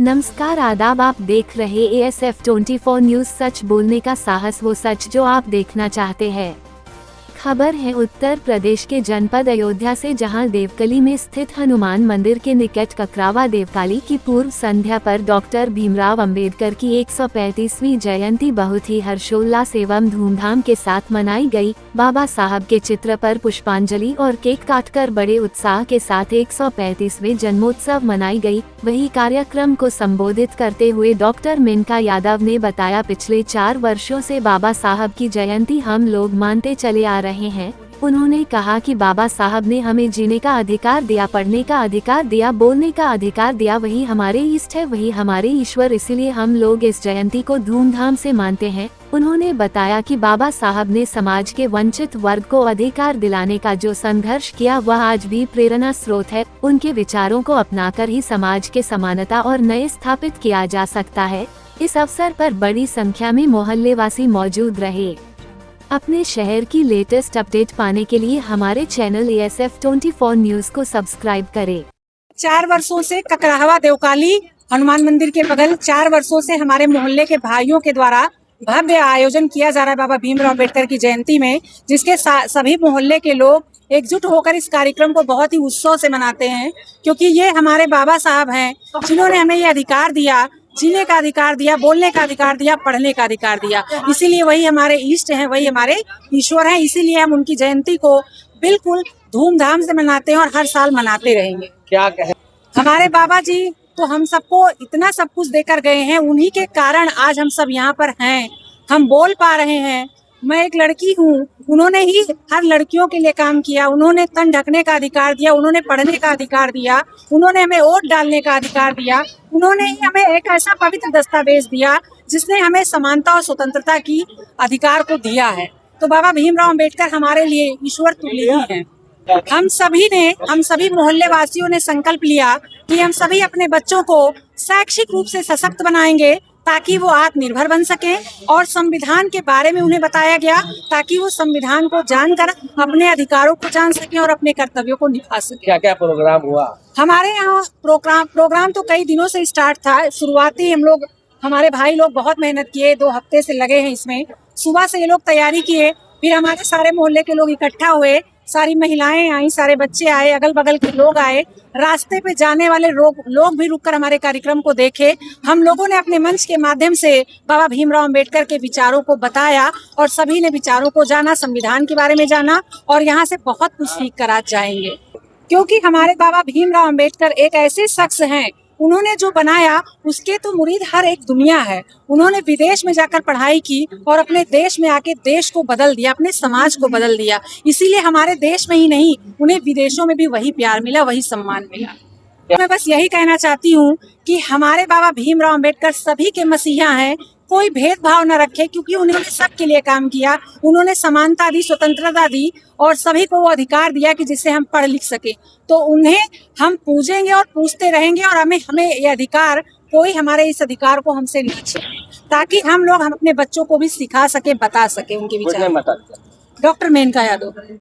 नमस्कार आदाब, आप देख रहे ASF 24 न्यूज। सच बोलने का साहस, वो सच जो आप देखना चाहते हैं। खबर है उत्तर प्रदेश के जनपद अयोध्या से, जहां देवकली में स्थित हनुमान मंदिर के निकट ककरावा देवकाली की पूर्व संध्या पर डॉक्टर भीमराव अंबेडकर की 135वीं जयंती बहुत ही हर्षोल्लास एवं धूमधाम के साथ मनाई गई। बाबा साहब के चित्र पर पुष्पांजलि और केक काटकर बड़े उत्साह के साथ 135वें जन्मोत्सव मनाई गई। वही कार्यक्रम को संबोधित करते हुए डॉक्टर मेनका यादव ने बताया, पिछले 4 वर्षों से बाबा साहब की जयंती हम लोग मानते चले आ रहे हैं। उन्होंने कहा कि बाबा साहब ने हमें जीने का अधिकार दिया, पढ़ने का अधिकार दिया, बोलने का अधिकार दिया। वही हमारे इष्ट है, वही हमारे ईश्वर, इसीलिए हम लोग इस जयंती को धूमधाम से मानते हैं। उन्होंने बताया कि बाबा साहब ने समाज के वंचित वर्ग को अधिकार दिलाने का जो संघर्ष किया, वह आज भी प्रेरणा स्रोत है। उनके विचारों को अपनाकर ही समाज के समानता और नए स्थापित किया जा सकता है। इस अवसर पर बड़ी संख्या में मोहल्लेवासी मौजूद रहे। अपने शहर की लेटेस्ट अपडेट पाने के लिए हमारे चैनल ASF 24 न्यूज को सब्सक्राइब करें। 4 वर्षों से ककरावा देवकाली हनुमान मंदिर के बगल 4 वर्षों से हमारे मोहल्ले के भाइयों के द्वारा भव्य आयोजन किया जा रहा है बाबा भीमराव अंबेडकर की जयंती में, जिसके सभी मोहल्ले के लोग एकजुट होकर इस कार्यक्रम को बहुत ही उत्सव से मनाते हैं। क्योंकि ये हमारे बाबा साहब हैं जिन्होंने हमें ये अधिकार दिया, जीने का अधिकार दिया, बोलने का अधिकार दिया, पढ़ने का अधिकार दिया। इसीलिए वही हमारे इष्ट हैं, वही हमारे ईश्वर हैं। इसीलिए हम उनकी जयंती को बिल्कुल धूमधाम से मनाते हैं और हर साल मनाते रहेंगे। क्या कहें, हमारे बाबा जी तो हम सबको इतना सब कुछ देकर गए हैं, उन्हीं के कारण आज हम सब यहाँ पर हैं, हम बोल पा रहे हैं। मैं एक लड़की हूँ, उन्होंने ही हर लड़कियों के लिए काम किया, उन्होंने तन ढकने का अधिकार दिया, उन्होंने पढ़ने का अधिकार दिया, उन्होंने हमें वोट डालने का अधिकार दिया, उन्होंने ही हमें एक ऐसा पवित्र दस्तावेज दिया जिसने हमें समानता और स्वतंत्रता की अधिकार को दिया है। तो बाबा भीमराव अंबेडकर हमारे लिए ईश्वर तुल्य ही हैं। हम सभी मोहल्ले वासियों ने संकल्प लिया कि हम सभी अपने बच्चों को शैक्षिक रूप से सशक्त बनाएंगे ताकि वो आत्मनिर्भर बन सके, और संविधान के बारे में उन्हें बताया गया ताकि वो संविधान को जानकर अपने अधिकारों को जान सके और अपने कर्तव्यों को निभा सके। क्या क्या प्रोग्राम हुआ हमारे यहाँ? प्रोग्राम तो कई दिनों से स्टार्ट था। शुरुआती हमारे भाई लोग बहुत मेहनत किए, 2 हफ्ते से लगे हैं इसमें। सुबह से ये लोग तैयारी किए, फिर हमारे सारे मोहल्ले के लोग इकट्ठा हुए, सारी महिलाएं आई, सारे बच्चे आए, अगल बगल के लोग आए, रास्ते पे जाने वाले लोग भी रुककर हमारे कार्यक्रम को देखे। हम लोगों ने अपने मंच के माध्यम से बाबा भीमराव अंबेडकर के विचारों को बताया और सभी ने विचारों को जाना, संविधान के बारे में जाना, और यहाँ से बहुत कुछ सीख कर आज जाएंगे। क्योंकि हमारे बाबा भीमराव अंबेडकर एक ऐसे शख्स हैं, उन्होंने जो बनाया उसके तो मुरीद हर एक दुनिया है। उन्होंने विदेश में जाकर पढ़ाई की और अपने देश में आके देश को बदल दिया, अपने समाज को बदल दिया। इसीलिए हमारे देश में ही नहीं, उन्हें विदेशों में भी वही प्यार मिला, वही सम्मान मिला। मैं बस यही कहना चाहती हूँ कि हमारे बाबा भीमराव अंबेडकर सभी के मसीहा हैं, कोई भेदभाव न रखे, क्योंकि उन्होंने सबके लिए काम किया। उन्होंने समानता दी, स्वतंत्रता दी, और सभी को वो अधिकार दिया कि जिससे हम पढ़ लिख सके। तो उन्हें हम पूजेंगे और पूछते रहेंगे, और हमें ये अधिकार, कोई हमारे इस अधिकार को हमसे नहीं छीने, ताकि हम अपने बच्चों को भी सिखा सके, बता सके उनके विचार। Doctor doctor Menka Yadav.